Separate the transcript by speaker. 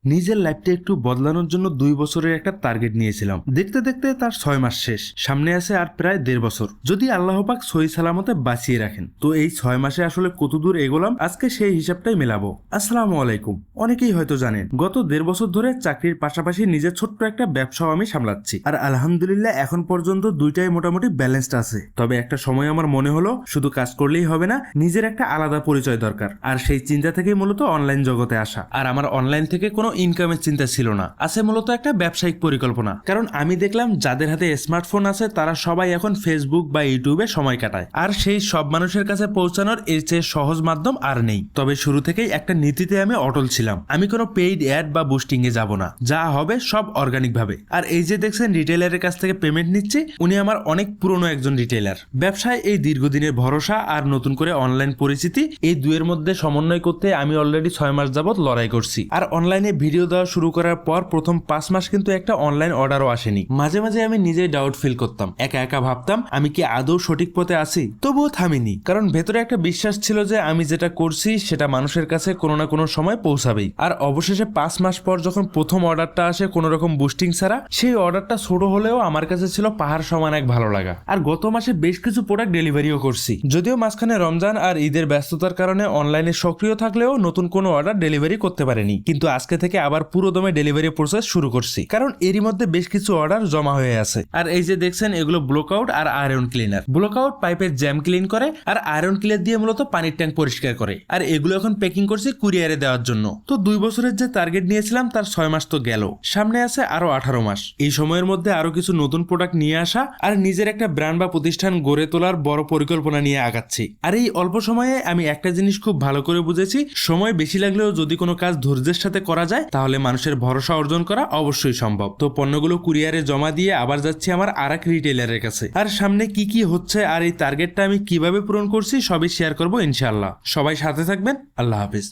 Speaker 1: নিজের লাইফটা একটু বদলানোর জন্য 2 বছরের একটা টার্গেট নিয়েছিলাম। দেখতে দেখতে তার 6 মাস শেষ, সামনে আছে আর প্রায় 1.5 বছর। যদি আল্লাহ পাক সহি সালামতে বাঁচিয়ে রাখেন, তো এই 6 মাসে আসলে কতদূর এগোলাম আজকে সেই হিসাবটাই মেলাবো। আসসালামু আলাইকুম। অনেকেই হয়তো জানেন গত 1.5 বছর ধরে চাকরির পাশাপাশি নিজের ছোট্ট একটা ব্যবসাও আমি সামলাচ্ছি, আর আলহামদুলিল্লাহ এখন পর্যন্ত দুইটাই মোটামুটি ব্যালেন্সড আছে। তবে একটা সময় আমার মনে হলো শুধু কাজ করলেই হবে না, নিজের একটা আলাদা পরিচয় দরকার। আর সেই চিন্তা থেকেই মূলত অনলাইন জগতে আসা। আর আমার অনলাইন থেকে কোনো ইনকামের চিন্তা ছিল না, আছে মূলত একটা ব্যবসায়িক পরিকল্পনা। কারণ আমি দেখলাম যাদের হাতে স্মার্টফোন আছে তারা সবাই এখন ফেসবুক বা ইউটিউবে সময় কাটায়, আর সেই সব মানুষের কাছে পৌঁছানোর এর চেয়ে সহজ মাধ্যম আর নেই। তবে শুরু থেকেই একটা নীতিতে আমি অটল ছিলাম, আমি কোনো পেইড অ্যাড বা বুস্টিং এ যাব না, যা হবে সব অর্গানিক ভাবে। আর এই যে দেখছেন রিটেলারের কাছ থেকে পেমেন্ট নিচ্ছি, উনি আমার অনেক পুরনো একজন রিটেলার। ব্যবসায় এই দীর্ঘদিনের ভরসা আর নতুন করে অনলাইন পরিচিতি, এই দুয়ের মধ্যে সমন্বয় করতে আমি অলরেডি 6 মাস যাবত লড়াই করছি। আর অনলাইনে ভিডিও দেওয়া শুরু করার পর প্রথম 5 মাস কিন্তু একটা অনলাইন অর্ডারও আসেনি। মাঝে মাঝে আমি নিজেই ডাউট ফিল করতাম, একা একা ভাবতাম আমি কি আদৌ সঠিক পথে আছি। তবুও থামিনি, কারণ ভেতরে একটা বিশ্বাস ছিল যে আমি যেটা করছি সেটা মানুষের কাছে কোনো না কোনো সময় পৌঁছাবেই। আর অবশেষে 5 মাস পর যখন প্রথম অর্ডারটা আসে কোনো রকম বুস্টিং ছাড়া, সেই অর্ডারটা ছোট হলেও আমার কাছে ছিল পাহাড় সমান এক ভালো লাগা। আর গত মাসে বেশ কিছু প্রোডাক্ট ডেলিভারিও করছি, যদিও মাঝখানে রমজান আর ঈদের ব্যস্ততার কারণে অনলাইনে সক্রিয় থাকলেও নতুন কোনো অর্ডার ডেলিভারি করতে পারেনি। কিন্তু আজকে থেকে আবার পুরো দমে ডেলিভারি প্রসেস শুরু করছি, কারণ এরই মধ্যে বেশ কিছু অর্ডার জমা হয়ে আছে। আর এই যে দেখছেন এগুলো ব্লকআউট আর আয়রন ক্লিনার। ব্লকআউট পাইপের জ্যাম ক্লিন করে, আর আয়রন ক্লিনার দিয়ে মূলত পানির ট্যাঙ্ক পরিষ্কার করে। আর এগুলো এখন প্যাকিং করছি কুরিয়ারে দেওয়ার জন্য। তো 2 বছরের যে টার্গেট নিয়েছিলাম তার 6 মাস তো গেল, সামনে আছে আরো 18 মাস। এই সময়ের মধ্যে আরো কিছু নতুন প্রোডাক্ট নিয়ে আসা আর নিজের একটা ব্র্যান্ড বা প্রতিষ্ঠান গড়ে তোলার বড় পরিকল্পনা নিয়ে আগাচ্ছি। আর এই অল্প সময়ে আমি একটা জিনিস খুব ভালো করে বুঝেছি, সময় বেশি লাগলেও যদি কোনো কাজ ধৈর্যের সাথে করা যায় তাহলে মানুষের ভরসা অর্জন করা অবশ্যই সম্ভব। তো পণ্যগুলো কুরিয়ারে জমা দিয়ে আবার যাচ্ছি আমার আরেক রিটেলারের কাছে। আর সামনে কি কি হচ্ছে আর এই টার্গেটটা আমি কিভাবে পূরণ করছি সবই শেয়ার করবো ইনশাআল্লাহ। সবাই সাথে থাকবেন। আল্লাহ হাফিজ।